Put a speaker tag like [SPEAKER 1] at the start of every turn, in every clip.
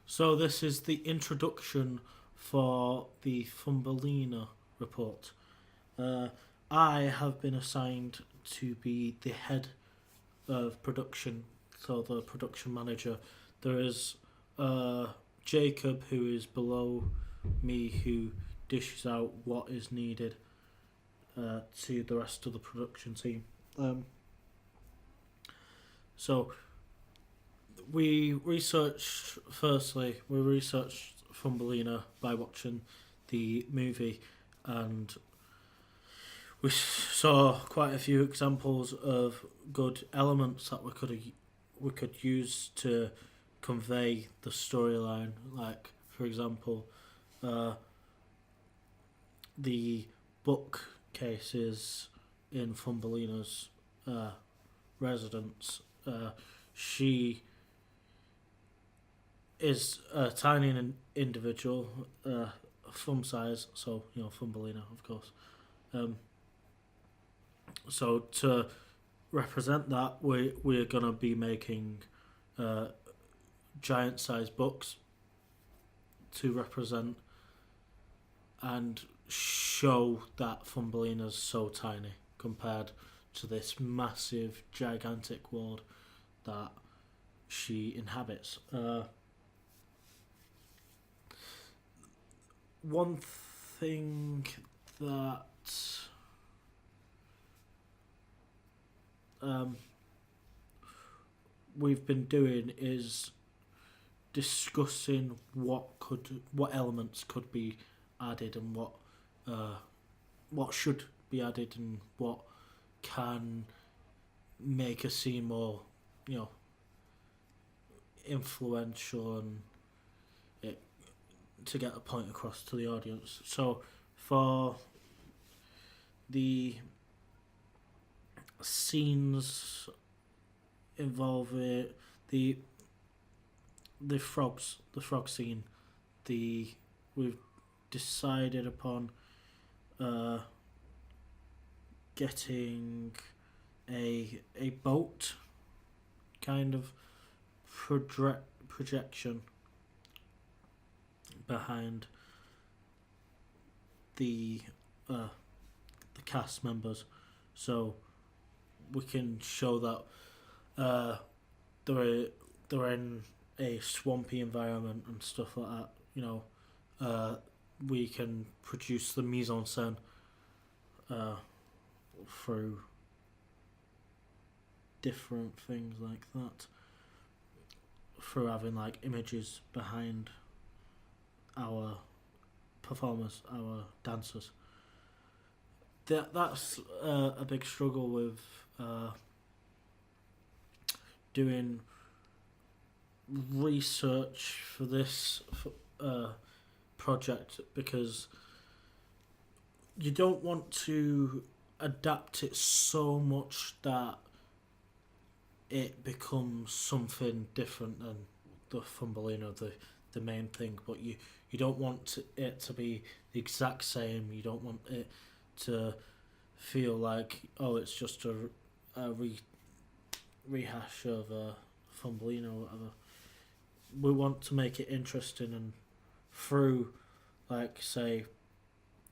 [SPEAKER 1] So this is the introduction for the Thumbelina report. I have been assigned to be the head of production, so the production manager. There is Jacob, who is below me, who dishes out what is needed to the rest of the production team. So we researched Thumbelina by watching the movie, and we saw quite a few examples of good elements that we could use to convey the storyline. Like, for example, the bookcases in Thumbelina's residence. She is a tiny individual, thumb size, so Thumbelina, of course. So to represent that, we're gonna be making giant size books to represent and show that Thumbelina's so tiny compared to this massive, gigantic world that she inhabits. One thing that we've been doing is discussing what elements could be added and what should be added and what can make a scene more influential and to get a point across to the audience. So for the scenes involving the frog scene, we've decided upon getting a boat kind of projection behind the cast members, so we can show that they're in a swampy environment and stuff like that. We can produce the mise en scène through different things like that, through having like images behind our performers, our dancers. That's a big struggle with doing research for this project, because you don't want to adapt it so much that it becomes something different than the Thumbelina, the main thing, but you don't want it to be the exact same. You don't want it to feel like, oh, it's just a rehash of Thumbelina or whatever. We want to make it interesting, and through, like, say,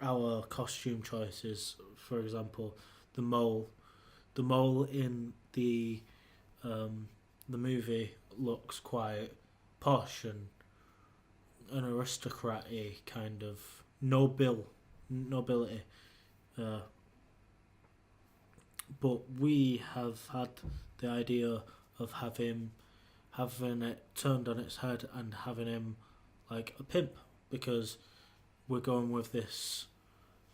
[SPEAKER 1] our costume choices, for example, the mole in the movie looks quite posh and an aristocrat-y kind of nobility, but we have had the idea of having it turned on its head and having him like a pimp, because we're going with this,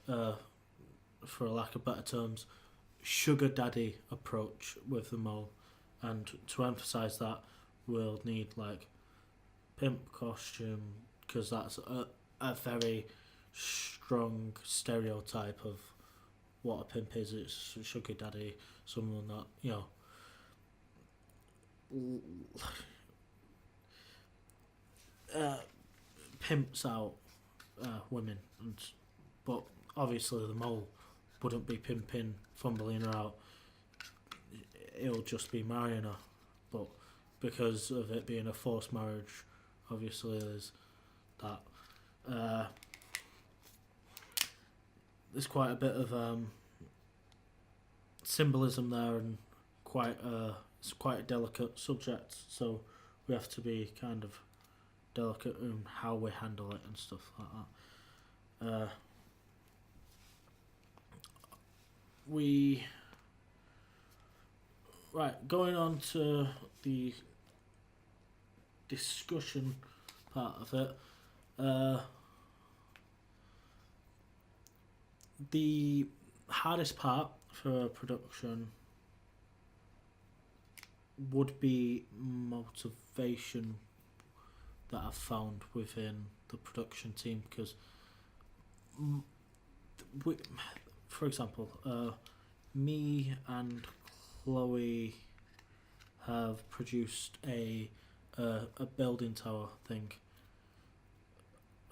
[SPEAKER 1] for lack of better terms, sugar daddy approach with the mole, and to emphasise that, we'll need like pimp costume, because that's a very strong stereotype of what a pimp is. It's a sugar daddy, someone that pimps out women, but obviously the mole wouldn't be pimping Thumbelina out. It'll just be marrying her, but because of it being a forced marriage. Obviously, there's that. There's quite a bit of symbolism there, and it's quite a delicate subject. So we have to be kind of delicate in how we handle it and stuff like that. Going on to the discussion part of it. The hardest part for production would be motivation that I've found within the production team, because for example, me and Chloe have produced a building tower thing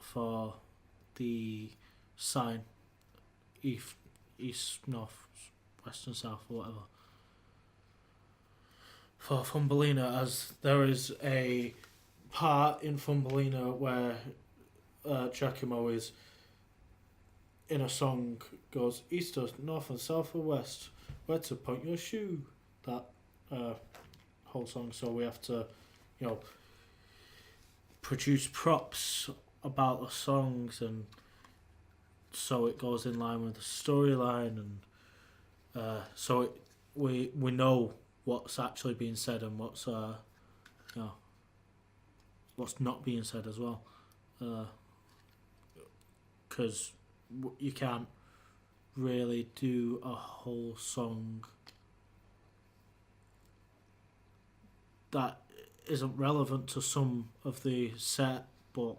[SPEAKER 1] for the sign, east, north, west and south, or whatever, for Thumbelina, as there is a part in Thumbelina where Giacomo is in a song, goes east or north and south or west, where to point your shoe, that whole song. So we have to, produce props about the songs, and so it goes in line with the storyline, and so we know what's actually being said and what's not being said as well, because you can't really do a whole song that isn't relevant to some of the set, but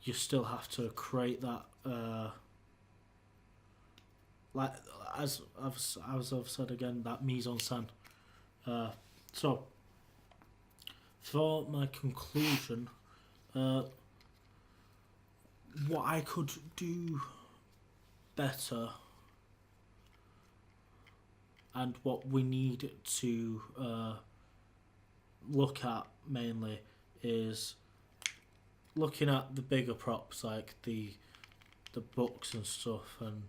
[SPEAKER 1] you still have to create that, like as I've said again, that mise en scène. So for my conclusion, what I could do better, and what we need to look at mainly, is looking at the bigger props, like the books and stuff, and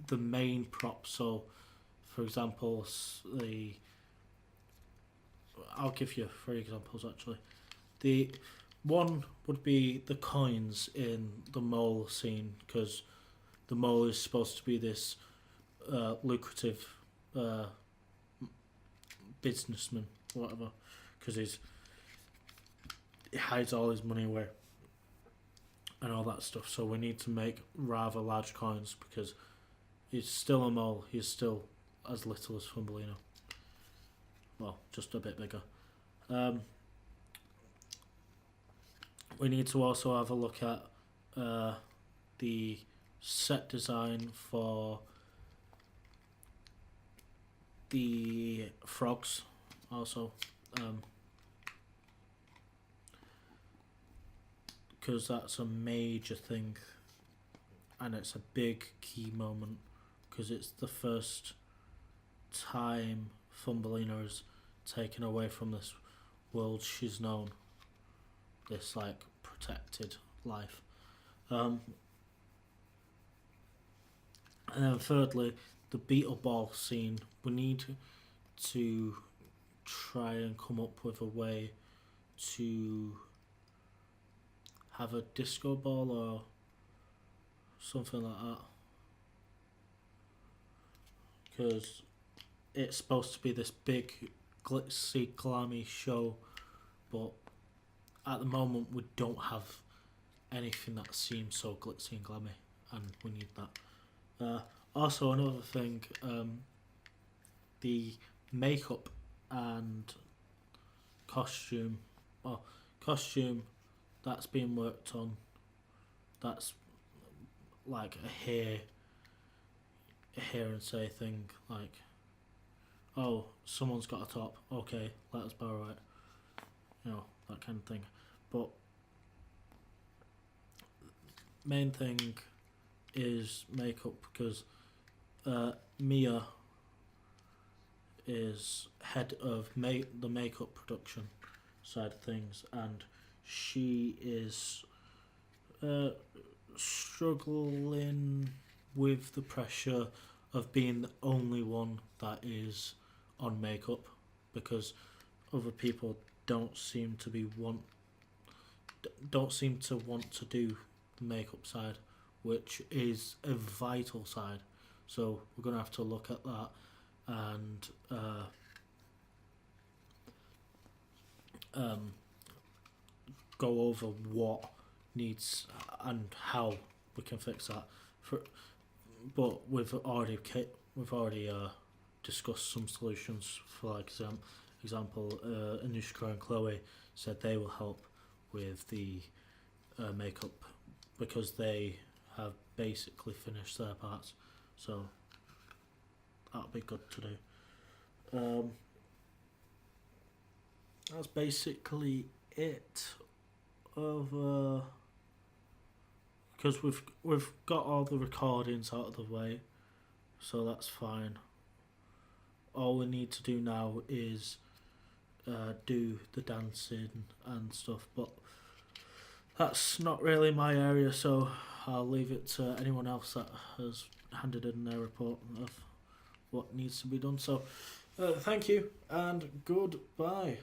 [SPEAKER 1] the main props. So for example, I'll give you 3 examples actually. The one would be the coins in the mole scene, because the mole is supposed to be this lucrative businessman, whatever, because he hides all his money away and all that stuff. So we need to make rather large coins, because he's still a mole. He's still as little as Thumbelina. Well, just a bit bigger. We need to also have a look at the set design for the frogs also, because that's a major thing, and it's a big key moment, because it's the first time Thumbelina is taken away from this world she's known, this like protected life. And then thirdly, the beetle ball scene. We need to try and come up with a way to have a disco ball or something like that, because it's supposed to be this big glitzy glammy show, but at the moment we don't have anything that seems so glitzy and glammy, and we need that. Also another thing, the makeup and costume that's being worked on, that's like a hear and say thing, like, oh, someone's got a top, okay, let us borrow it, that kind of thing. But main thing is makeup, because Mia is head of the makeup production side of things, and she is struggling with the pressure of being the only one that is on makeup, because other people don't seem to want to do the makeup side, which is a vital side. So we're gonna have to look at that and go over what needs and how we can fix that. But we've already discussed some solutions. For like example, Anushka and Chloe said they will help with the makeup because they have basically finished their parts. So that'll be good to do. That's basically it. Because we've got all the recordings out of the way, so that's fine. All we need to do now is do the dancing and stuff, but that's not really my area, so I'll leave it to anyone else that has handed in their report of what needs to be done. So thank you and goodbye.